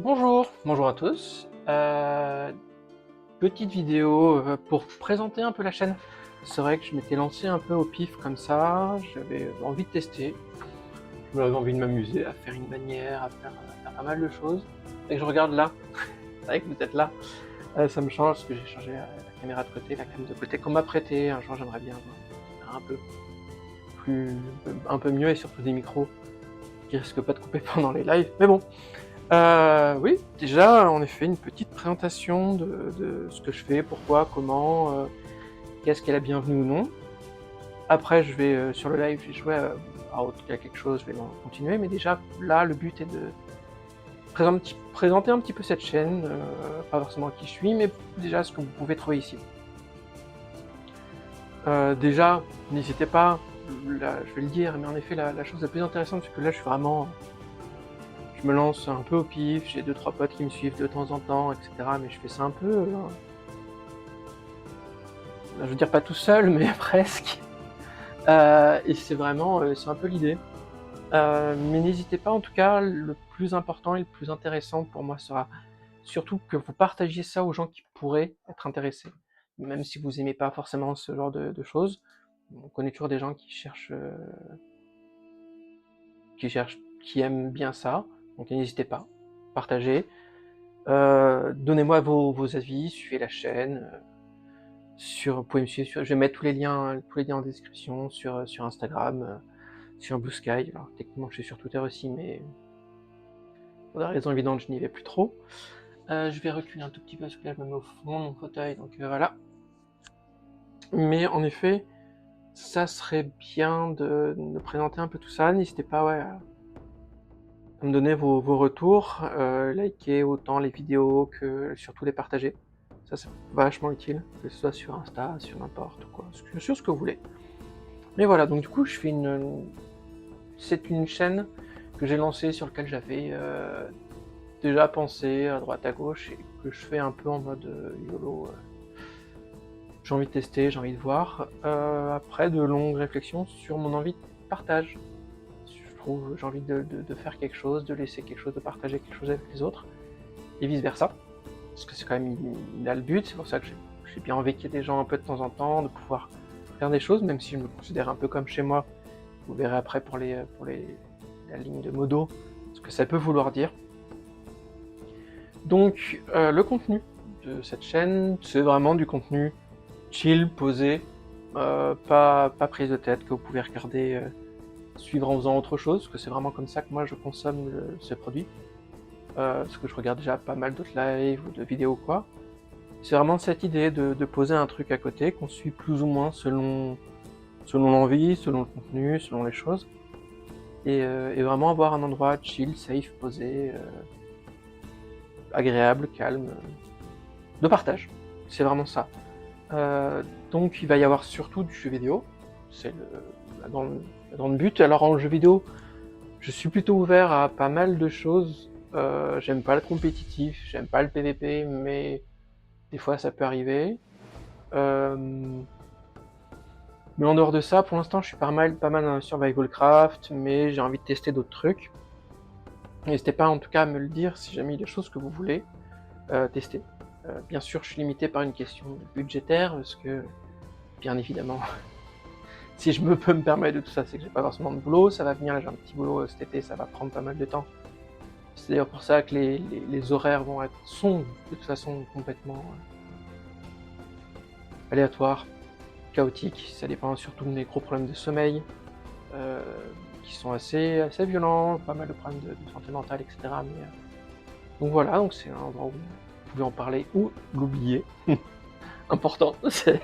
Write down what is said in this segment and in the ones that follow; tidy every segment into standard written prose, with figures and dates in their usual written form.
Bonjour à tous. Petite vidéo pour présenter un peu la chaîne. C'est vrai que je m'étais lancé un peu au pif comme ça, j'avais envie de tester, j'avais envie de m'amuser, à faire une bannière, à faire pas mal de choses. Et que je regarde là, c'est vrai que vous êtes là, ça me change parce que j'ai changé la caméra de côté, la cam de côté qu'on m'a prêté. Un jour j'aimerais bien faire un peu plus, un peu mieux et surtout des micros qui risquent pas de couper pendant les lives. Mais bon. Oui, déjà, en effet, une petite présentation de ce que je fais, pourquoi, comment, qu'est-ce qu'est la bienvenue ou non. Après, je vais, sur le live, j'ai joué à quelque chose, je vais continuer, mais déjà, là, le but est de présenter un petit peu cette chaîne, pas forcément qui je suis, mais déjà ce que vous pouvez trouver ici. Déjà, n'hésitez pas, là, je vais le dire, mais en effet, la chose la plus intéressante, c'est que là, je me lance un peu au pif, j'ai 2-3 potes qui me suivent de temps en temps, etc. Mais je fais ça un peu, je veux dire pas tout seul, mais presque. Et c'est vraiment, c'est un peu l'idée. Mais n'hésitez pas, en tout cas, le plus important et le plus intéressant pour moi sera surtout que vous partagiez ça aux gens qui pourraient être intéressés. Même si vous aimez pas forcément ce genre de choses, on connaît toujours des gens qui aiment bien ça, donc n'hésitez pas, partagez. Donnez-moi vos avis, suivez la chaîne, vous pouvez me suivre je vais mettre tous les liens en description sur Instagram, sur Blue Sky. Alors techniquement je suis sur Twitter aussi, mais pour des raisons évidentes je n'y vais plus trop. Je vais reculer un tout petit peu parce que là je me mets au fond de mon fauteuil, donc voilà. Mais en effet, ça serait bien de présenter un peu tout ça. N'hésitez pas à me donner vos retours, liker autant les vidéos que surtout les partager. Ça c'est vachement utile, que ce soit sur Insta, sur n'importe quoi, sur ce que vous voulez. Mais voilà, donc du coup c'est une chaîne que j'ai lancée sur laquelle j'avais déjà pensé à droite à gauche et que je fais un peu en mode YOLO. J'ai envie de tester, j'ai envie de voir. Après de longues réflexions sur mon envie de partage. Je trouve j'ai envie de faire quelque chose, de laisser quelque chose, de partager quelque chose avec les autres, et vice versa. Parce que c'est quand même là le but, c'est pour ça que j'ai bien envie qu'il y ait des gens un peu de temps en temps, de pouvoir faire des choses, même si je me considère un peu comme chez moi. Vous verrez après pour la ligne de modo ce que ça peut vouloir dire. Donc le contenu de cette chaîne, c'est vraiment du contenu chill, posé, pas prise de tête, que vous pouvez regarder, suivre en faisant autre chose, parce que c'est vraiment comme ça que moi je consomme ce produit. Parce que je regarde déjà pas mal d'autres lives ou de vidéos quoi. C'est vraiment cette idée de poser un truc à côté, qu'on suit plus ou moins selon l'envie, selon le contenu, selon les choses. Et vraiment avoir un endroit chill, safe, posé, agréable, calme, de partage. C'est vraiment ça. Donc il va y avoir surtout du jeu vidéo, c'est la grande but. Alors en jeu vidéo, je suis plutôt ouvert à pas mal de choses. J'aime pas le compétitif, j'aime pas le PVP, mais des fois ça peut arriver. Mais en dehors de ça, pour l'instant je suis pas mal dans le survival craft, mais j'ai envie de tester d'autres trucs. N'hésitez pas en tout cas à me le dire si jamais il y a des choses que vous voulez tester. Bien sûr je suis limité par une question budgétaire, parce que bien évidemment si je peux me permettre de tout ça, c'est que j'ai pas forcément de boulot, ça va venir, là j'ai un petit boulot cet été, ça va prendre pas mal de temps. C'est d'ailleurs pour ça que les horaires sont de toute façon complètement aléatoires, chaotiques, ça dépend surtout de mes gros problèmes de sommeil, euh, qui sont assez violents, pas mal de problèmes de santé mentale, etc. Mais, donc voilà, donc c'est un endroit où vous pouvez en parler ou l'oublier. Important, c'est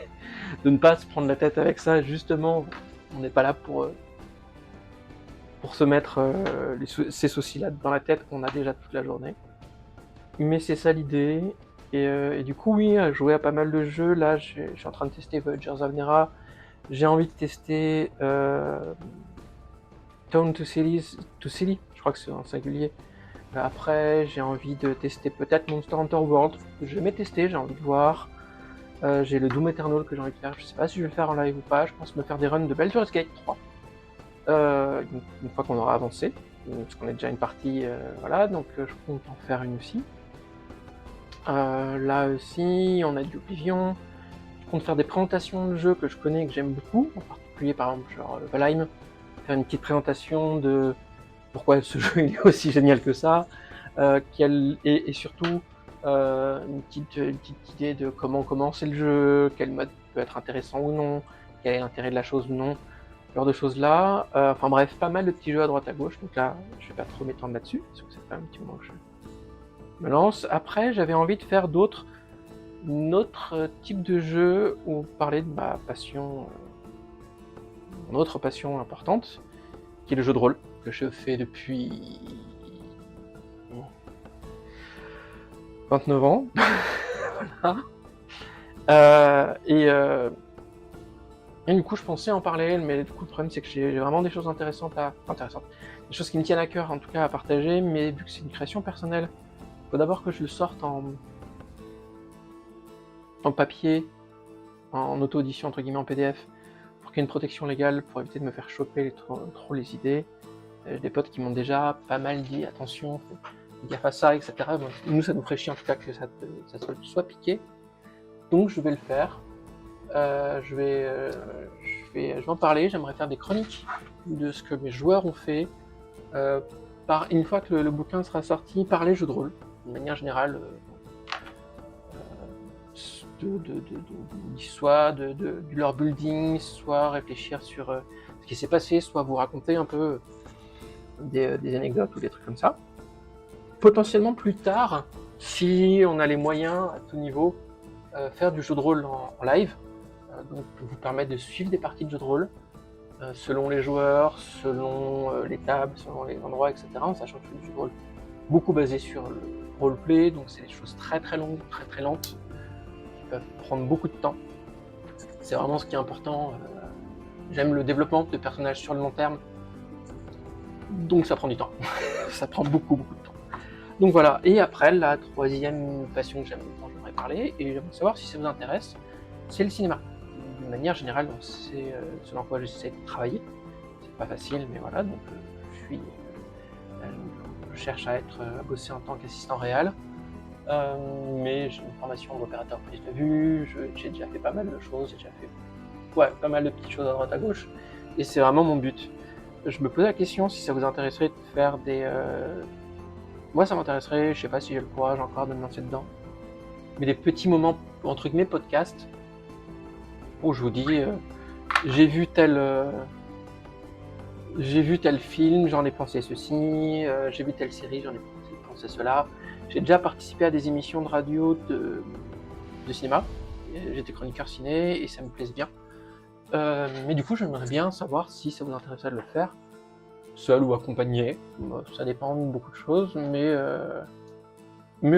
de ne pas se prendre la tête avec ça, justement, on n'est pas là pour se mettre ces soucis-là dans la tête qu'on a déjà toute la journée. Mais c'est ça l'idée, et du coup oui, jouer à pas mal de jeux, là je suis en train de tester Voyagers of Nera, j'ai envie de tester Town to City, je crois que c'est en singulier. Après j'ai envie de tester peut-être Monster Hunter World, que j'ai jamais testé, j'ai envie de voir. J'ai le Doom Eternal que j'ai envie de faire, je sais pas si je vais le faire en live ou pas, je pense me faire des runs de Baldur's Gate 3, une fois qu'on aura avancé. parce qu'on est déjà une partie, voilà, donc je compte en faire une aussi. Là aussi, on a du Oblivion. Je compte faire des présentations de jeux que je connais et que j'aime beaucoup, en particulier par exemple genre Valheim, faire une petite présentation de pourquoi ce jeu il est aussi génial que ça, et surtout une petite idée de comment commencer le jeu, quel mode peut être intéressant ou non, quel est l'intérêt de la chose ou non, ce genre de choses là. Enfin bref, pas mal de petits jeux à droite à gauche, donc là je vais pas trop m'étendre là-dessus, parce que c'est pas un petit moment que je me lance. Après j'avais envie de faire d'autres type de jeu où parler de ma passion, mon autre passion importante, qui est le jeu de rôle, que je fais depuis 29 ans. Voilà. Et du coup, je pensais en parler, mais du coup, le problème, c'est que j'ai vraiment des choses intéressantes, des choses qui me tiennent à cœur, en tout cas, à partager, mais vu que c'est une création personnelle, il faut d'abord que je le sorte en papier, en auto-audition, entre guillemets, en PDF, pour qu'il y ait une protection légale, pour éviter de me faire choper trop les idées. J'ai des potes qui m'ont déjà pas mal dit attention, fais gaffe à ça, etc. Bon, nous, ça nous ferait chier en tout cas que ça soit piqué. Donc je vais le faire. Je vais en parler. J'aimerais faire des chroniques de ce que mes joueurs ont fait. Une fois que le bouquin sera sorti, parler jeux de rôle, de manière générale. Soit de leur building, soit réfléchir sur ce qui s'est passé, soit vous raconter un peu des anecdotes ou des trucs comme ça. Potentiellement plus tard, si on a les moyens à tout niveau, faire du jeu de rôle en live, donc vous permettre de suivre des parties de jeu de rôle, selon les joueurs, selon les tables, selon les endroits, etc. En sachant que c'est du jeu de rôle beaucoup basé sur le roleplay, donc c'est des choses très très longues, très très lentes, qui peuvent prendre beaucoup de temps. C'est vraiment ce qui est important. J'aime le développement de personnages sur le long terme, donc ça prend du temps. Ça prend beaucoup de temps. Donc voilà, et après, la troisième passion dont j'aimerais parler, et j'aimerais savoir si ça vous intéresse, c'est le cinéma. D'une manière générale, c'est ce dans quoi j'essaie de travailler. C'est pas facile, mais voilà, donc je cherche à bosser en tant qu'assistant réel, mais j'ai une formation d'opérateur prise de vue, j'ai déjà fait pas mal de choses, j'ai déjà fait pas mal de petites choses à droite à gauche, et c'est vraiment mon but. Je me posais la question si ça vous intéresserait de faire des... Moi ça m'intéresserait, je sais pas si j'ai le courage encore de me lancer dedans, mais des petits moments, entre guillemets, podcast, où je vous dis, j'ai vu tel film, j'en ai pensé ceci, j'ai vu telle série, j'en ai pensé cela. J'ai déjà participé à des émissions de radio de cinéma, j'étais chroniqueur ciné et ça me plaise bien. Mais du coup j'aimerais bien savoir si ça vous intéresserait de le faire, seul ou accompagné, ça dépend de beaucoup de choses, mais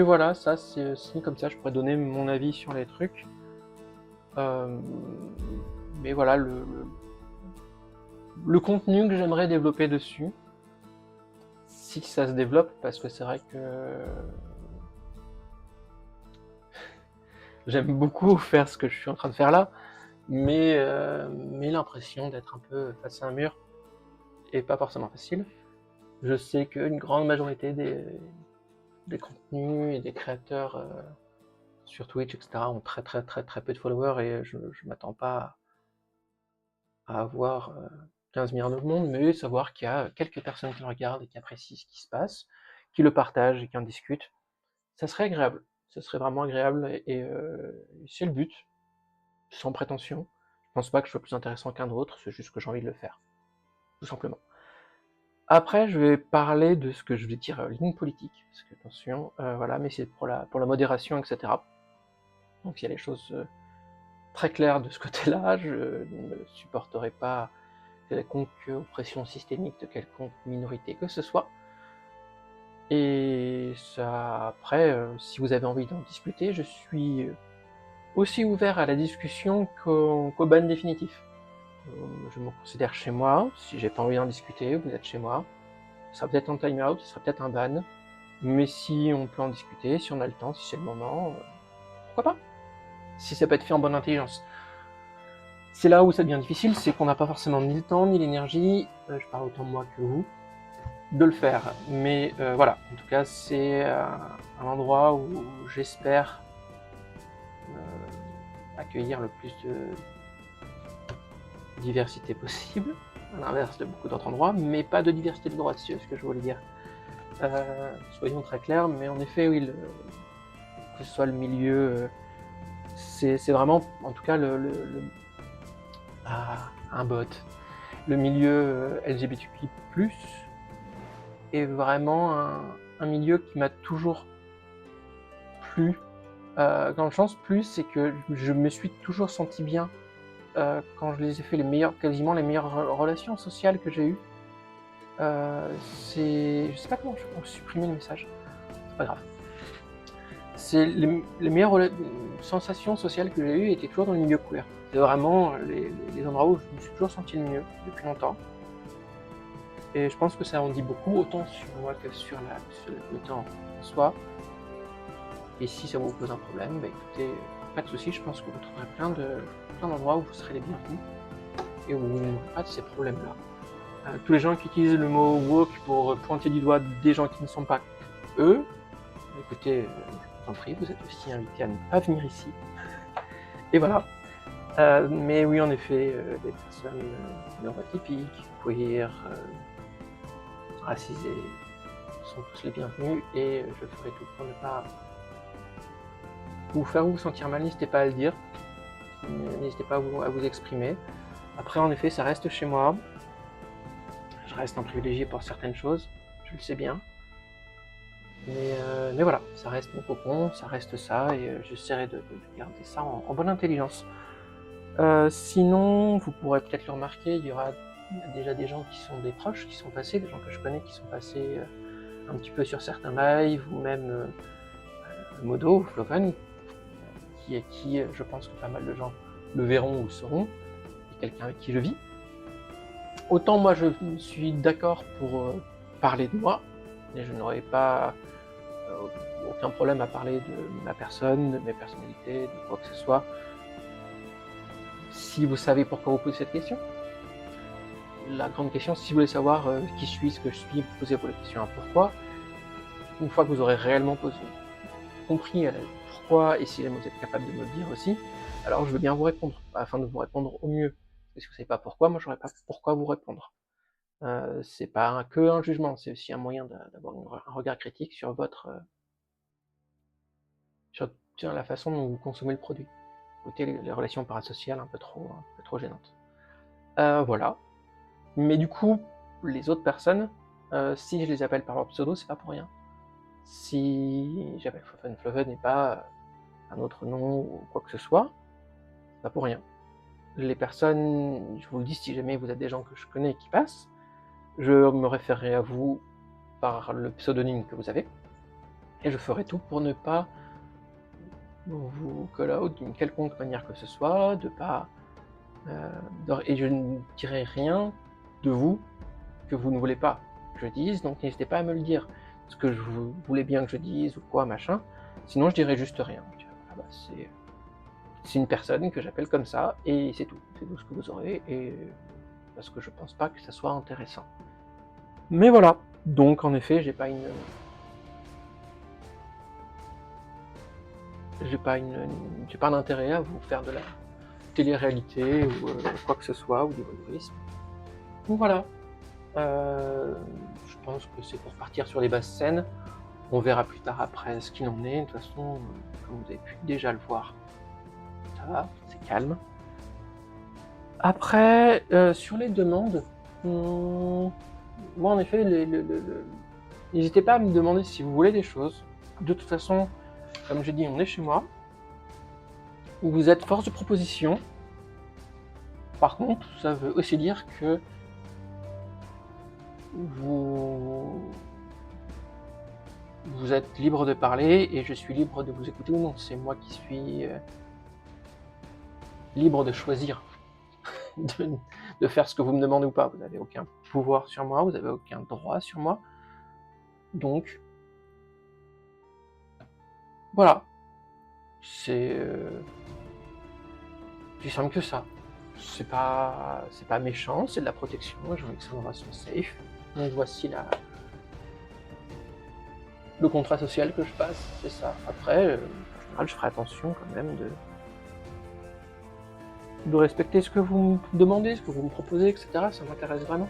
voilà, ça c'est aussi comme ça je pourrais donner mon avis sur les trucs. Mais voilà, le contenu que j'aimerais développer dessus, si ça se développe, parce que c'est vrai que j'aime beaucoup faire ce que je suis en train de faire là, mais l'impression d'être un peu face à un mur est pas forcément facile. Je sais qu'une grande majorité des contenus et des créateurs sur Twitch, etc. ont très peu de followers, et je m'attends pas à avoir 15 millions de monde, mais savoir qu'il y a quelques personnes qui le regardent et qui apprécient ce qui se passe, qui le partagent et qui en discutent, ça serait agréable. Ça serait vraiment agréable, et c'est le but, sans prétention. Je pense pas que je sois plus intéressant qu'un autre, c'est juste que j'ai envie de le faire, tout simplement. Après, je vais parler de ce que je vais dire ligne politique, parce que attention, voilà, mais c'est pour la modération, etc. Donc il y a les choses très claires de ce côté-là, je ne supporterai pas quelconque oppression systémique de quelconque minorité que ce soit. Et ça, après, si vous avez envie d'en discuter, je suis aussi ouvert à la discussion qu'au ban définitif. Je me considère chez moi, si j'ai pas envie d'en discuter, vous êtes chez moi. Ce sera peut-être un time-out, ce sera peut-être un ban, mais si on peut en discuter, si on a le temps, si c'est le moment, pourquoi pas? Si ça peut être fait en bonne intelligence. C'est là où ça devient difficile, c'est qu'on n'a pas forcément ni le temps, ni l'énergie, je parle autant de moi que vous, de le faire. Mais voilà, en tout cas, c'est un endroit où j'espère accueillir le plus de diversité possible, à l'inverse de beaucoup d'autres endroits, mais pas de diversité de droite, c'est ce que je voulais dire. Soyons très clairs, mais en effet, oui, que ce soit le milieu, c'est vraiment, en tout cas, un bot. Le milieu LGBTQI+, est vraiment un milieu qui m'a toujours plu. Quand je pense plus, c'est que je me suis toujours senti bien quand je les ai fait quasiment les meilleures relations sociales que j'ai eues. Je sais pas comment je peux supprimer le message, c'est pas grave. C'est les meilleures sensations sociales que j'ai eues étaient toujours dans le milieu queer. C'est vraiment les endroits où je me suis toujours senti le mieux depuis longtemps. Et je pense que ça en dit beaucoup, autant sur moi que sur le temps en soi. Et si ça vous pose un problème, bah écoutez, pas de soucis, je pense que vous trouverez plein d'endroits où vous serez les bienvenus et où vous n'aurez pas de ces problèmes-là. Tous les gens qui utilisent le mot woke pour pointer du doigt des gens qui ne sont pas eux, écoutez, je vous en prie, vous êtes aussi invités à ne pas venir ici. Et voilà. Mais oui, en effet, les personnes neurotypiques, queer, racisées, sont tous les bienvenus et je ferai tout pour ne pas vous faire vous sentir mal, n'hésitez pas à le dire, n'hésitez pas à vous exprimer. Après, en effet, ça reste chez moi, je reste un privilégié pour certaines choses, je le sais bien, mais voilà, ça reste mon cocon, ça reste ça, et j'essaierai de garder ça en bonne intelligence. Sinon, vous pourrez peut-être le remarquer, il y a déjà des gens qui sont des proches, qui sont passés, des gens que je connais qui sont passés un petit peu sur certains lives, ou même Modo, Floven, qui je pense que pas mal de gens le verront ou sauront, et quelqu'un avec qui je vis. Autant moi je suis d'accord pour parler de moi, et je n'aurais pas aucun problème à parler de ma personne, de mes personnalités, de quoi que ce soit, si vous savez pourquoi vous posez cette question. La grande question, si vous voulez savoir qui je suis, ce que je suis, posez-vous la question à pourquoi. Une fois que vous aurez réellement compris pourquoi, et si vous êtes capable de me le dire aussi, alors je veux bien vous répondre, afin de vous répondre au mieux. Parce que si vous ne savez pas pourquoi, moi je n'aurais pas pourquoi vous répondre. C'est pas que un jugement, c'est aussi un moyen d'avoir un regard critique sur sur la façon dont vous consommez le produit. Écoutez, les relations parasociales un peu trop gênantes. Voilà. Mais du coup, les autres personnes, si je les appelle par leur pseudo, c'est pas pour rien. Si j'appelle Floven et pas un autre nom ou quoi que ce soit, c'est pas pour rien. Les personnes, je vous le dis, si jamais vous êtes des gens que je connais qui passent, je me référerai à vous par le pseudonyme que vous avez, et je ferai tout pour ne pas vous call out d'une quelconque manière que ce soit, et je ne dirai rien de vous que vous ne voulez pas que je dise, donc n'hésitez pas à me le dire, ce que vous voulez bien que je dise ou quoi, machin, sinon je dirai juste rien. Ah bah, c'est une personne que j'appelle comme ça, et c'est tout ce que vous aurez, et parce que je pense pas que ça soit intéressant. Mais voilà, donc en effet, j'ai pas un intérêt à vous faire de la télé-réalité ou quoi que ce soit, ou du voyeurisme. Donc voilà, je pense que c'est pour partir sur les basses scènes. On verra plus tard après ce qu'il en est. De toute façon, comme vous avez pu déjà le voir, ça va, c'est calme. Après, sur les demandes, moi en effet, n'hésitez pas à me demander si vous voulez des choses. De toute façon, comme j'ai dit, on est chez moi. Vous êtes force de proposition. Par contre, ça veut aussi dire que vous êtes libre de parler et je suis libre de vous écouter ou non. C'est moi qui suis libre de choisir de faire ce que vous me demandez ou pas. Vous n'avez aucun pouvoir sur moi, vous n'avez aucun droit sur moi. Donc, voilà. C'est plus simple que ça. C'est pas méchant, c'est de la protection. J'ai envie que ça soit safe. Donc voici le contrat social que je passe, c'est ça. Après, en général, je ferai attention quand même de respecter ce que vous me demandez, ce que vous me proposez, etc. Ça m'intéresse vraiment.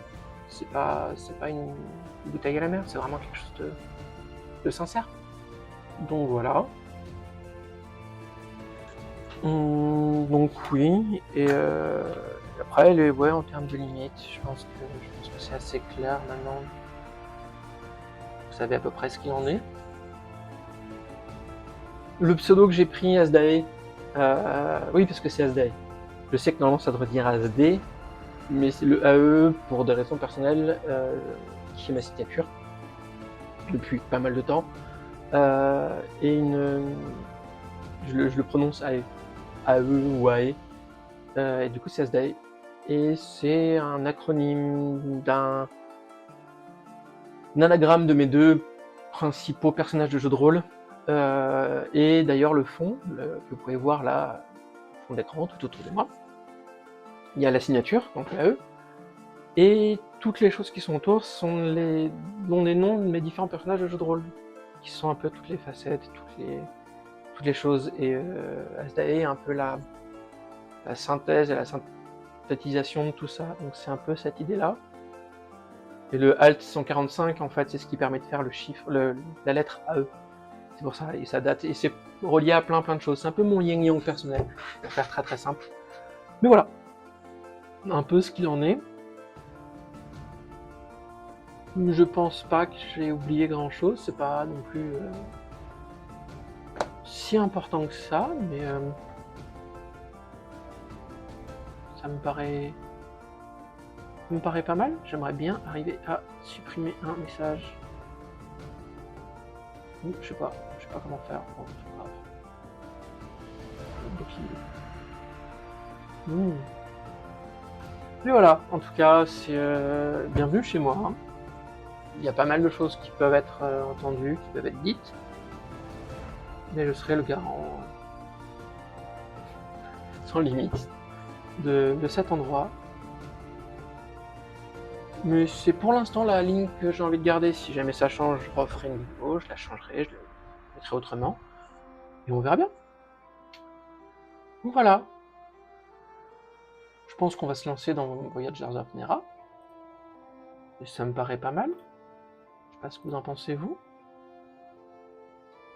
C'est pas une bouteille à la mer, c'est vraiment quelque chose de sincère. Donc voilà. Donc oui, et après, ouais, en termes de limites, je pense que c'est assez clair maintenant. Vous savez à peu près ce qu'il en est. Le pseudo que j'ai pris, Asdae, oui, parce que c'est Asdae. Je sais que normalement ça devrait dire Asd, mais c'est le AE pour des raisons personnelles qui est ma signature depuis pas mal de temps. Et je le prononce AE, AE ou AE, et du coup c'est Asdae. Et c'est un acronyme d'un anagramme de mes deux principaux personnages de jeu de rôle. Et d'ailleurs le fond, que vous pouvez voir là, au fond d'écran, tout autour de moi, il y a la signature, donc l'AE, et toutes les choses qui sont autour sont les noms de mes différents personnages de jeu de rôle, qui sont un peu toutes les facettes, toutes les choses. Et Asdae est un peu la synthèse et la synthétisation de tout ça, donc c'est un peu cette idée-là. Et le Alt 145, en fait, c'est ce qui permet de faire le chiffre, la lettre AE. C'est pour ça, et ça date, et c'est relié à plein de choses. C'est un peu mon yin-yang personnel, pour faire très simple. Mais voilà, un peu ce qu'il en est. Je pense pas que j'ai oublié grand-chose, c'est pas non plus si important que ça, mais ça me paraît pas mal. J'aimerais bien arriver à supprimer un message. Ou je sais pas comment faire. Bon, c'est pas grave. Mais voilà, en tout cas, c'est bienvenue chez moi. Hein. Il y a pas mal de choses qui peuvent être entendues, qui peuvent être dites, mais je serai le garant sans limite de cet endroit. Mais c'est pour l'instant la ligne que j'ai envie de garder. Si jamais ça change, je referai une vidéo, je la changerai, je la mettrai autrement, et on verra bien. Donc voilà, je pense qu'on va se lancer dans Voyagers of Nera, et ça me paraît pas mal. Je sais pas ce que vous en pensez, vous,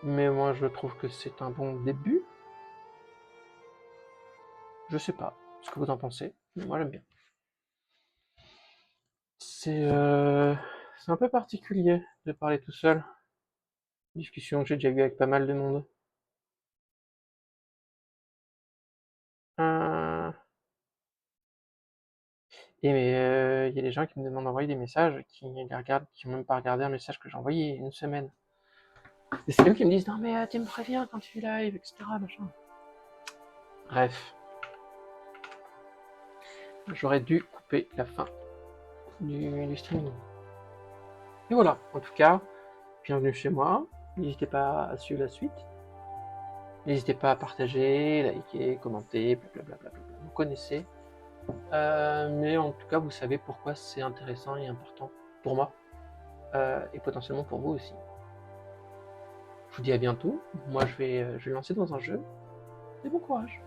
mais moi je trouve que c'est un bon début. Je sais pas ce que vous en pensez, mais moi j'aime bien. C'est un peu particulier de parler tout seul. Discussion que j'ai déjà eu avec pas mal de monde. Euh, Et mais il y a des gens qui me demandent d'envoyer des messages, qui n'ont même pas regardé un message que j'ai envoyé il y a une semaine. Et c'est eux qui me disent non mais tu me préviens quand tu live, etc. Machin. Bref, j'aurais dû couper la fin du streaming. Et voilà, en tout cas, bienvenue chez moi. N'hésitez pas à suivre la suite. N'hésitez pas à partager, liker, commenter, blablabla. Vous connaissez. Mais en tout cas, vous savez pourquoi c'est intéressant et important pour moi. Et potentiellement pour vous aussi. Je vous dis à bientôt. Moi, je vais lancer dans un jeu. Et bon courage.